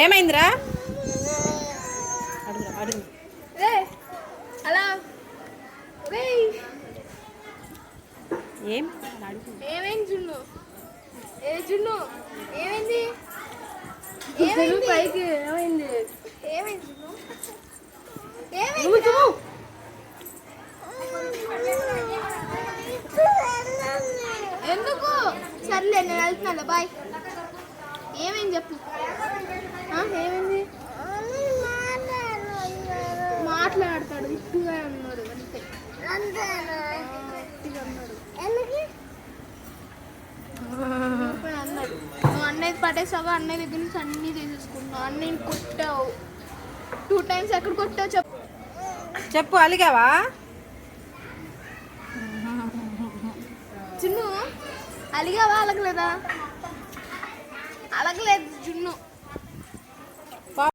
ఏమైందిరా? అడుగు అడుగు. అలా ఏమైంది జున్ను? జున్ను ఏమైంది? పైకి ఏమైంది? ఏమైంది జున్ను? ఎందుకు? సర్లే నేను వెళ్తున్నాను, బాయ్. ఏమైంది చెప్పు. ఏమైంది? మాట్లాడతాడు, ఇట్టుగా ఉన్నాడు అంతే. అన్నాడు నువ్వు అన్నయ్య పడేసావు, అన్నయ్య దగ్గర నుంచి అన్నీ తీసేసుకున్నావు, అన్నయ్యని కొట్టావు. 2 times ఎక్కడ కొట్టావు చెప్పు. చెప్పు. అలిగావా? జున్ను అలిగావా? అలగలేదా? అలగలేదు జున్ను.